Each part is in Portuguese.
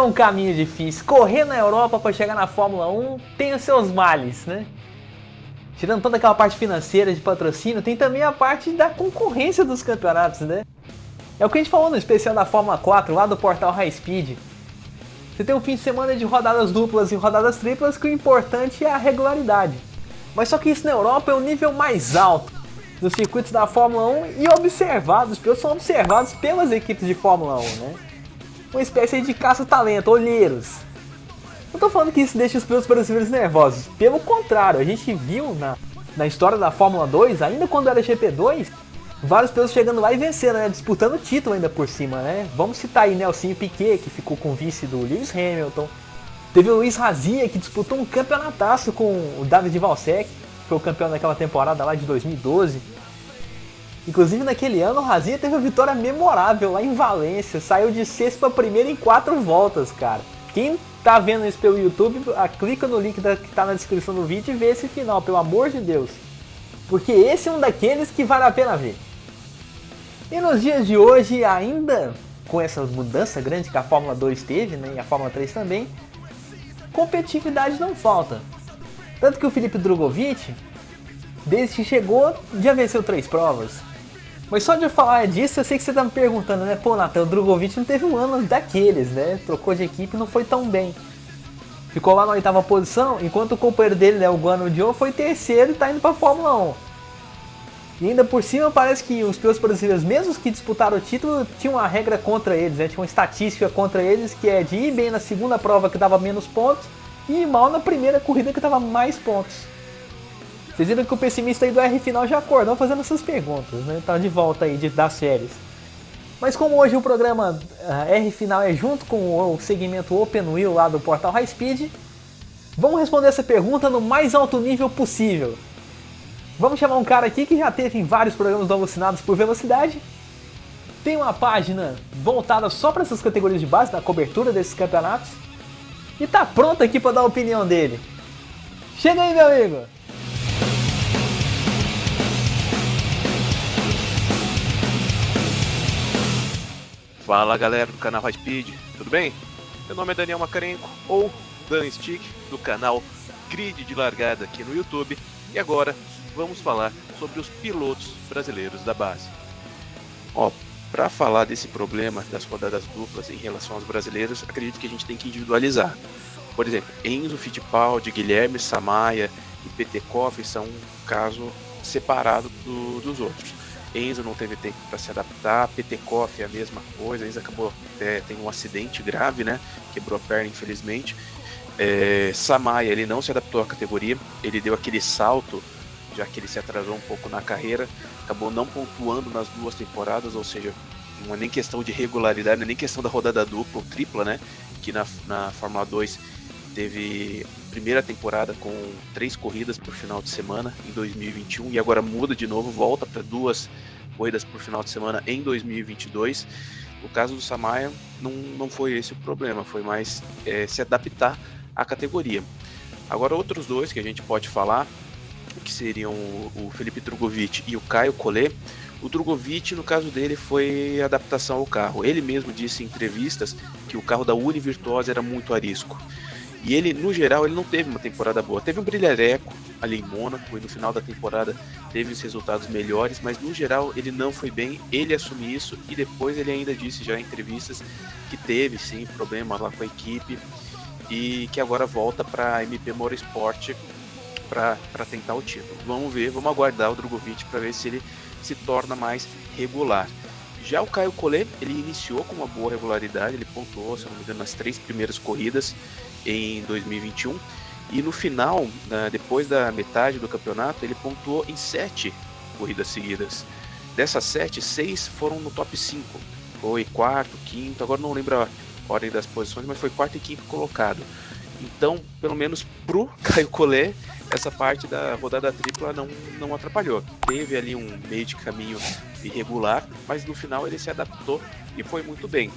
é um caminho difícil. Correr na Europa para chegar na Fórmula 1 tem os seus males, né? Tirando toda aquela parte financeira de patrocínio, tem também a parte da concorrência dos campeonatos, né? É o que a gente falou no especial da Fórmula 4, lá do portal High Speed. Você tem um fim de semana de rodadas duplas e rodadas triplas, que o importante é a regularidade. Mas só que isso na Europa é um nível mais alto. Nos circuitos da Fórmula 1 e observados, os pilotos são observados pelas equipes de Fórmula 1, né? Uma espécie de caça-talento, olheiros. Não tô falando que isso deixa os pilotos brasileiros nervosos, pelo contrário, a gente viu na história da Fórmula 2, ainda quando era GP2, vários pilotos chegando lá e vencendo, né? Disputando o título ainda por cima, né? Vamos citar aí Nelsinho Piquet, que ficou com o vice do Lewis Hamilton. Teve o Luiz Razia, que disputou um campeonataço com o David Valsec, que foi o campeão daquela temporada lá de 2012. Inclusive naquele ano o Razia teve uma vitória memorável lá em Valência, saiu de sexto para primeiro em 4 voltas, cara. Quem tá vendo isso pelo YouTube, clica no link que tá na descrição do vídeo e vê esse final, pelo amor de Deus. Porque esse é um daqueles que vale a pena ver. E nos dias de hoje, ainda com essa mudança grande que a Fórmula 2 teve, né, e a Fórmula 3 também, competitividade não falta. Tanto que o Felipe Drugovich, desde que chegou, já venceu 3 provas. Mas só de eu falar disso, eu sei que você tá me perguntando, né? Pô, Nathan, o Drugovich não teve um ano daqueles, né? Trocou de equipe e não foi tão bem. Ficou lá na 8ª posição, enquanto o companheiro dele, né, o Guanyu Zhou, foi terceiro e tá indo pra Fórmula 1. E ainda por cima parece que os pilotos brasileiros, mesmo que disputaram o título, tinham uma regra contra eles, né? Tinha uma estatística contra eles, que é de ir bem na segunda prova que dava menos pontos e ir mal na primeira corrida que dava mais pontos. Vocês viram que o pessimista aí do R Final já acordou fazendo essas perguntas, né? Tá de volta aí das férias. Mas como hoje o programa R Final é junto com o segmento Open Wheel lá do portal High Speed, vamos responder essa pergunta no mais alto nível possível. Vamos chamar um cara aqui que já teve em vários programas do Alucinados por Velocidade. Tem uma página voltada só para essas categorias de base, da cobertura desses campeonatos. E tá pronto aqui para dar a opinião dele. Chega aí, meu amigo! Fala galera do canal High Speed, tudo bem? Meu nome é Daniel Macarenco, ou Dan Stick, do canal Grid de Largada aqui no YouTube. E agora vamos falar sobre os pilotos brasileiros da base. Para falar desse problema das rodadas duplas em relação aos brasileiros, acredito que a gente tem que individualizar. Por exemplo, Enzo Fittipaldi, Guilherme Samaia e Petekoff são um caso separado dos outros. Enzo não teve tempo para se adaptar, Petekoff é a mesma coisa, Enzo acabou tendo um acidente grave, né? Quebrou a perna, infelizmente. Samaia, ele não se adaptou à categoria, ele deu aquele salto, já que ele se atrasou um pouco na carreira, acabou não pontuando nas 2 temporadas, ou seja, não é nem questão de regularidade, não é nem questão da rodada dupla ou tripla, né? Que na Fórmula 2 teve primeira temporada com 3 corridas por final de semana em 2021 e agora muda de novo, volta para 2 corridas por final de semana em 2022. No caso do Samaia, não foi esse o problema, foi mais se adaptar à categoria. Agora, outros 2 que a gente pode falar, que seriam o Felipe Drugovich e o Caio Collet. O Drugovich, no caso dele, foi adaptação ao carro. Ele mesmo disse em entrevistas que o carro da Univirtuosa era muito arisco. E ele, no geral, ele não teve uma temporada boa. Teve um brilhareco ali em Mônaco e no final da temporada teve os resultados melhores, mas no geral ele não foi bem. Ele assumiu isso e depois ele ainda disse já em entrevistas que teve sim problemas lá com a equipe e que agora volta para a MP Motorsport para tentar o título. Vamos ver, vamos aguardar o Drugovich para ver se ele se torna mais regular. Já o Caio Collet, ele iniciou com uma boa regularidade, ele pontuou, se não me engano, nas 3 primeiras corridas em 2021 e no final, depois da metade do campeonato, ele pontuou em 7 corridas seguidas. Dessas 7, 6 foram no top 5, foi 4º, 5º, agora não lembro a ordem das posições, mas foi 4º e 5º colocado. Então, pelo menos pro Caio Collet, essa parte da rodada tripla não atrapalhou. Teve ali um meio de caminho irregular, mas no final ele se adaptou e foi muito bem.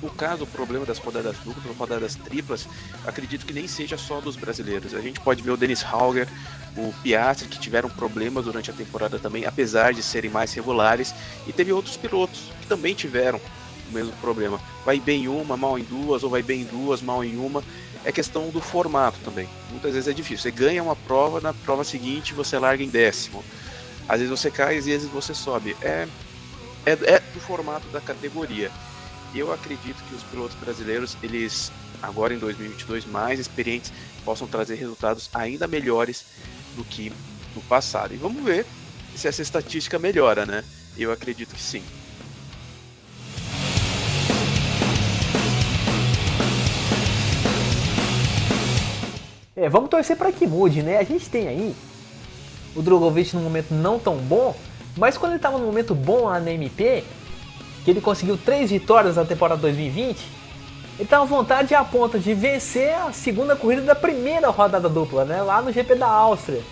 O problema das rodadas duplas, rodadas triplas, acredito que nem seja só dos brasileiros. A gente pode ver o Dennis Hauger, o Piastri, que tiveram problemas durante a temporada também, apesar de serem mais regulares, e teve outros pilotos que também tiveram mesmo problema. Vai bem em uma, mal em duas, ou vai bem em duas, mal em uma. É questão do formato também. Muitas vezes é difícil. Você ganha uma prova, na prova seguinte você larga em 10º. Às vezes você cai, às vezes você sobe. É do formato da categoria. E eu acredito que os pilotos brasileiros, eles, agora em 2022, mais experientes, possam trazer resultados ainda melhores do que no passado. E vamos ver se essa estatística melhora, né? Eu acredito que sim. Vamos torcer para que mude, né? A gente tem aí o Drogovic num momento não tão bom, mas quando ele estava num momento bom lá na MP, que ele conseguiu 3 vitórias na temporada 2020, ele estava à vontade e a ponto de vencer a segunda corrida da primeira rodada dupla, né? Lá no GP da Áustria.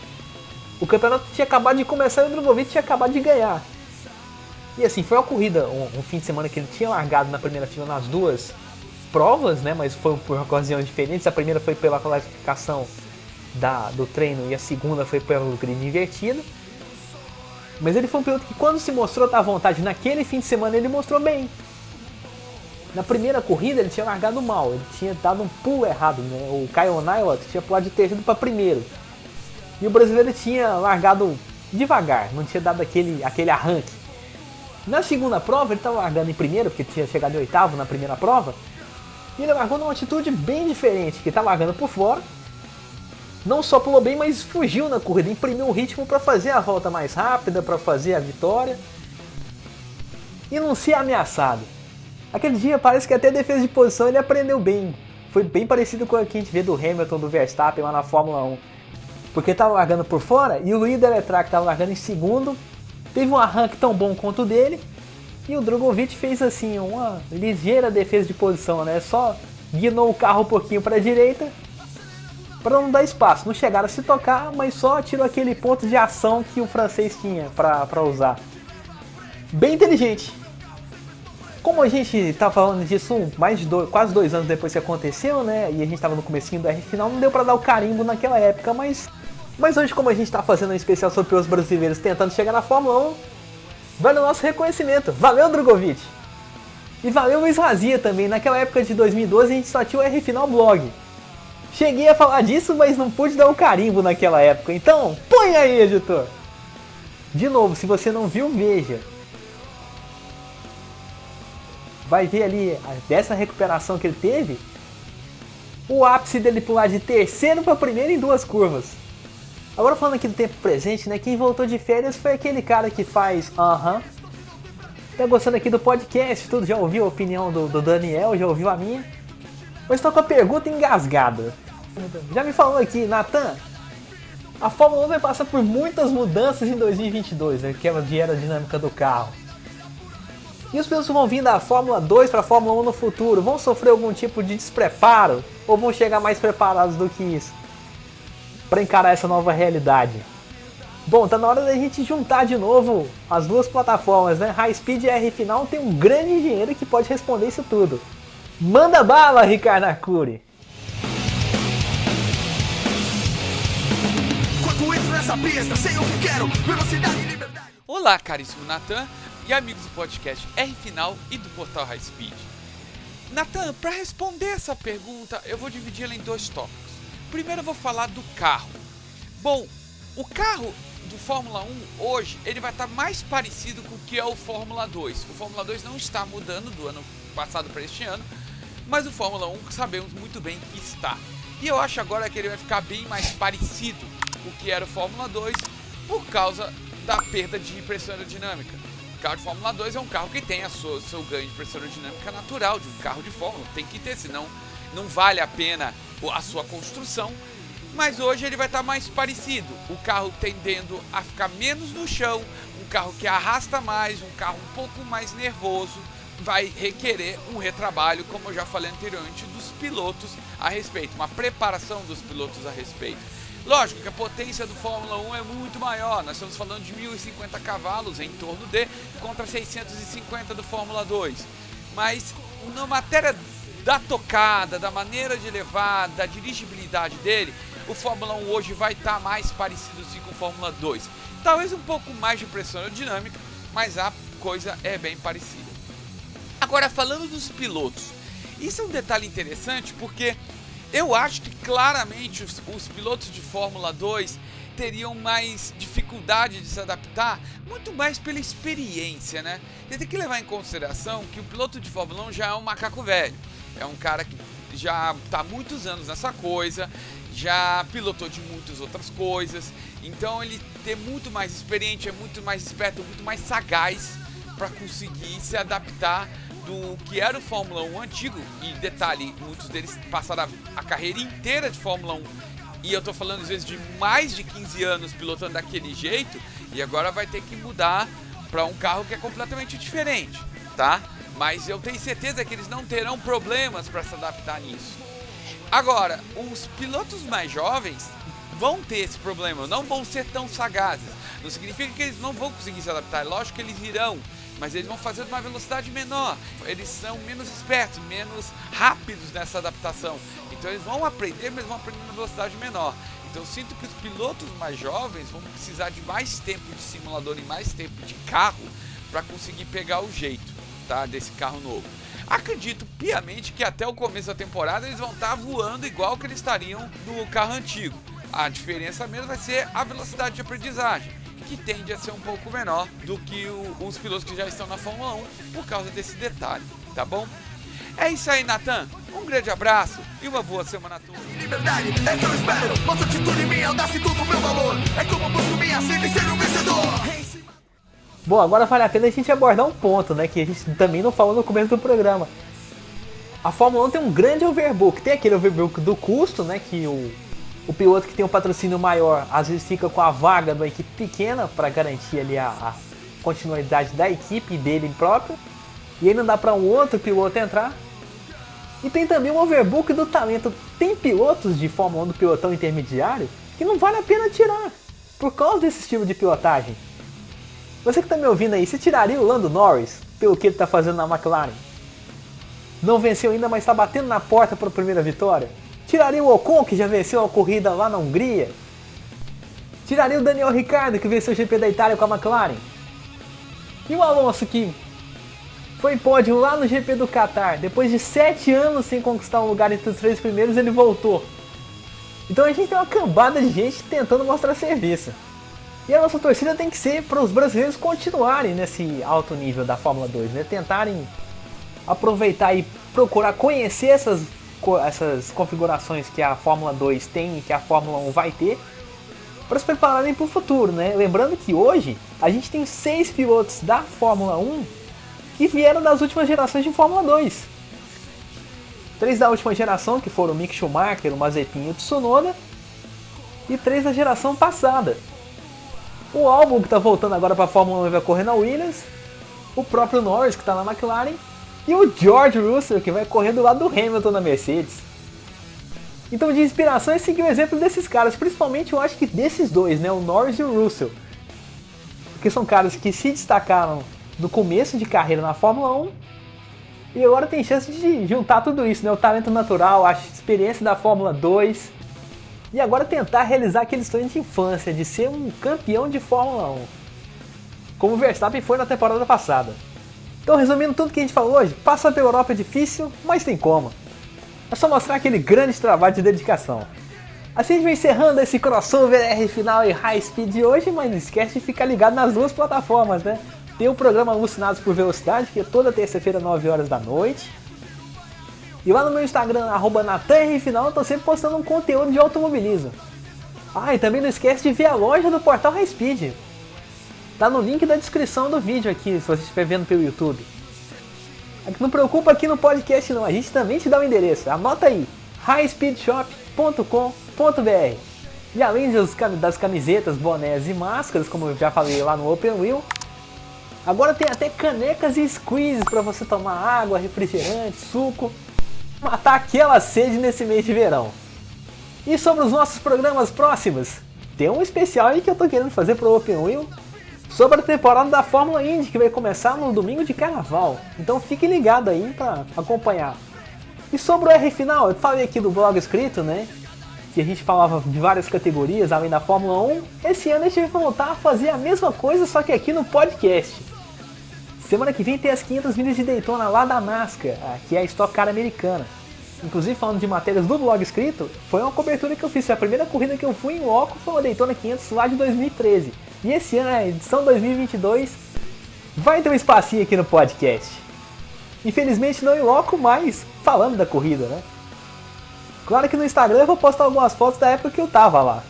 O campeonato tinha acabado de começar e o Drogovic tinha acabado de ganhar. E assim, foi uma corrida, um fim de semana que ele tinha largado na primeira fila nas duas provas, né? Mas foi por ocasiões diferentes. A primeira foi pela classificação do treino e a segunda foi pelo grid invertido. Mas ele foi um piloto que, quando se mostrou à vontade naquele fim de semana, ele mostrou bem. Na primeira corrida ele tinha largado mal, ele tinha dado um pulo errado, né? O Kyle Nylot tinha pulado de terceiro para primeiro. E o brasileiro tinha largado devagar, não tinha dado aquele arranque. Na segunda prova ele estava largando em primeiro, porque tinha chegado em oitavo na primeira prova. E ele largou numa atitude bem diferente, que está largando por fora. Não só pulou bem, mas fugiu na corrida, imprimiu o ritmo para fazer a volta mais rápida, para fazer a vitória. E não ser ameaçado. Aquele dia parece que até a defesa de posição ele aprendeu bem. Foi bem parecido com o que a gente vê do Hamilton, do Verstappen lá na Fórmula 1. Porque estava largando por fora e o líder Leclerc estava largando em segundo. Teve um arranque tão bom quanto o dele. E o Drogovic fez assim uma ligeira defesa de posição, né? Só guinou o carro um pouquinho para a direita para não dar espaço. Não chegaram a se tocar, mas só tirou aquele ponto de ação que o francês tinha para usar. Bem inteligente. Como a gente está falando disso quase 2 anos depois que aconteceu, né? E a gente estava no comecinho do R final, não deu para dar o carimbo naquela época, mas hoje, como a gente está fazendo um especial sobre os brasileiros tentando chegar na Fórmula 1, vale o nosso reconhecimento. Valeu, Drogovic! E valeu, Luiz Razia também. Naquela época de 2012 a gente só tinha o R Final Blog. Cheguei a falar disso, mas não pude dar o carimbo naquela época. Então, põe aí, editor! De novo, se você não viu, veja. Vai ver ali, dessa recuperação que ele teve, o ápice dele pular de terceiro para primeiro em 2 curvas. Agora falando aqui do tempo presente, né? Quem voltou de férias foi aquele cara que faz Tá gostando aqui do podcast, tudo? Já ouviu a opinião do Daniel, já ouviu a minha? Mas estou com a pergunta engasgada. Já me falou aqui, Nathan, a Fórmula 1 vai passar por muitas mudanças em 2022, né? Que é a aerodinâmica do carro. E os pilotos vão vir da Fórmula 2 para a Fórmula 1 no futuro, vão sofrer algum tipo de despreparo? Ou vão chegar mais preparados do que isso? Para encarar essa nova realidade? Bom, tá na hora da gente juntar de novo as duas plataformas, né? High Speed e R Final. Tem um grande engenheiro que pode responder isso tudo. Manda bala, Ricardo Arcuri! Quando entro nessa pista, sei o que quero, velocidade e liberdade. Olá, caríssimo Nathan e amigos do podcast R Final e do portal High Speed. Nathan, para responder essa pergunta, eu vou dividi-la em 2 tópicos. Primeiro eu vou falar do carro. Bom, o carro do Fórmula 1 hoje, ele vai estar mais parecido com o que é o Fórmula 2. O Fórmula 2 não está mudando do ano passado para este ano, mas o Fórmula 1 sabemos muito bem que está. E eu acho agora que ele vai ficar bem mais parecido com o que era o Fórmula 2 por causa da perda de pressão aerodinâmica. O carro de Fórmula 2 é um carro que tem seu ganho de pressão aerodinâmica natural de um carro de Fórmula. Tem que ter, senão não vale a pena a sua construção. Mas hoje ele vai estar mais parecido. O carro tendendo a ficar menos no chão, um carro que arrasta mais, um carro um pouco mais nervoso. Vai requerer um retrabalho, como eu já falei anteriormente, dos pilotos a respeito. Uma preparação dos pilotos a respeito. Lógico que a potência do Fórmula 1 é muito maior, nós estamos falando de 1050 cavalos em torno de, contra 650 do Fórmula 2. Mas na matéria da tocada, da maneira de levar, da dirigibilidade dele, o Fórmula 1 hoje vai estar mais parecido sim com o Fórmula 2. Talvez um pouco mais de pressão aerodinâmica, mas a coisa é bem parecida. Agora, falando dos pilotos, isso é um detalhe interessante porque eu acho que claramente os pilotos de Fórmula 2 teriam mais dificuldade de se adaptar, muito mais pela experiência, né? Você tem que levar em consideração que o piloto de Fórmula 1 já é um macaco velho, é um cara que já está há muitos anos nessa coisa, já pilotou de muitas outras coisas, então ele é muito mais experiente, é muito mais esperto, muito mais sagaz para conseguir se adaptar do que era o Fórmula 1 antigo. E detalhe, muitos deles passaram a carreira inteira de Fórmula 1, e eu tô falando às vezes de mais de 15 anos pilotando daquele jeito, e agora vai ter que mudar para um carro que é completamente diferente, tá? Mas eu tenho certeza que eles não terão problemas para se adaptar nisso. Agora, os pilotos mais jovens vão ter esse problema, não vão ser tão sagazes. Não significa que eles não vão conseguir se adaptar, lógico que eles irão, mas eles vão fazer uma velocidade menor. Eles são menos espertos, menos rápidos nessa adaptação. Então eles vão aprender, mas vão aprender numa velocidade menor. Então eu sinto que os pilotos mais jovens vão precisar de mais tempo de simulador e mais tempo de carro para conseguir pegar o jeito, tá, desse carro novo. Acredito piamente que até o começo da temporada eles vão estar voando igual que eles estariam no carro antigo. A diferença mesmo vai ser a velocidade de aprendizagem, que tende a ser um pouco menor do que os pilotos que já estão na Fórmula 1 por causa desse detalhe, tá bom? É isso aí, Natan. Um grande abraço e uma boa semana a todos. Liberdade, é que eu espero. Nossa atitude, minha audácia e tudo meu valor. É como eu busco minha sede e ser um vencedor. Bom, agora vale a pena a gente abordar um ponto, né, que a gente também não falou no começo do programa. A Fórmula 1 tem um grande overbook. Tem aquele overbook do custo, né, que o piloto que tem um patrocínio maior às vezes fica com a vaga de uma equipe pequena para garantir ali a continuidade da equipe dele próprio, e aí não dá para um outro piloto entrar. E tem também um overbook do talento. Tem pilotos de Fórmula 1 do pilotão intermediário que não vale a pena tirar por causa desse estilo de pilotagem. Você que está me ouvindo aí, você tiraria o Lando Norris pelo que ele está fazendo na McLaren? Não venceu ainda, mas está batendo na porta para a primeira vitória? Tiraria o Ocon, que já venceu a corrida lá na Hungria? Tiraria o Daniel Ricciardo, que venceu o GP da Itália com a McLaren? E o Alonso, que foi pódio lá no GP do Qatar, depois de 7 anos sem conquistar um lugar entre os 3 primeiros, ele voltou. Então a gente tem uma cambada de gente tentando mostrar serviço. E a nossa torcida tem que ser para os brasileiros continuarem nesse alto nível da Fórmula 2, né? Tentarem aproveitar e procurar conhecer essas configurações que a Fórmula 2 tem e que a Fórmula 1 vai ter, para se prepararem para o futuro, né? Lembrando que hoje a gente tem 6 pilotos da Fórmula 1 que vieram das últimas gerações de Fórmula 2. 3 da última geração, que foram o Mick Schumacher, o Mazepin e o Tsunoda, e 3 da geração passada. O Albon, que está voltando agora para a Fórmula 1 e vai correr na Williams, o próprio Norris, que está na McLaren, e o George Russell, que vai correr do lado do Hamilton na Mercedes. Então de inspiração é seguir o exemplo desses caras, principalmente eu acho que desses dois, né, o Norris e o Russell. Porque são caras que se destacaram no começo de carreira na Fórmula 1 e agora tem chance de juntar tudo isso, né, o talento natural, a experiência da Fórmula 2 e agora tentar realizar aquele sonho de infância de ser um campeão de Fórmula 1, como o Verstappen foi na temporada passada. Então, resumindo tudo que a gente falou hoje, passar pela Europa é difícil, mas tem como. É só mostrar aquele grande trabalho de dedicação. Assim a gente vai encerrando esse crossover R Final e High Speed de hoje, mas não esquece de ficar ligado nas duas plataformas, né? Tem o programa Alucinados por Velocidade, que é toda terça-feira, 9 horas da noite. E lá no meu Instagram, @NatanRFinal, eu tô sempre postando um conteúdo de automobilismo. Ah, e também não esquece de ver a loja do portal High Speed. Tá no link da descrição do vídeo aqui, se você estiver vendo pelo YouTube. Não preocupa aqui no podcast não, a gente também te dá o endereço. Anota aí, highspeedshop.com.br. E além das camisetas, bonés e máscaras, como eu já falei lá no Open Wheel, agora tem até canecas e squeezes para você tomar água, refrigerante, suco, matar aquela sede nesse mês de verão. E sobre os nossos programas próximos, tem um especial aí que eu tô querendo fazer pro Open Wheel sobre a temporada da Fórmula Indy, que vai começar no domingo de carnaval. Então fique ligado aí para acompanhar. E sobre o R Final, eu falei aqui do blog escrito, né? Que a gente falava de várias categorias além da Fórmula 1. Esse ano a gente vai voltar a fazer a mesma coisa, só que aqui no podcast. Semana que vem tem as 500 milhas de Daytona lá da NASCAR, que é a Stock Car americana. Inclusive, falando de matérias do blog escrito, foi uma cobertura que eu fiz. A primeira corrida que eu fui em loco foi uma Daytona 500 lá de 2013. E esse ano, a edição 2022, vai ter um espacinho aqui no podcast. Infelizmente não em loco, mas falando da corrida, né? Claro que no Instagram eu vou postar algumas fotos da época que eu tava lá.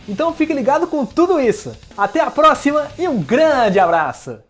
Então fique ligado com tudo isso. Até a próxima e um grande abraço!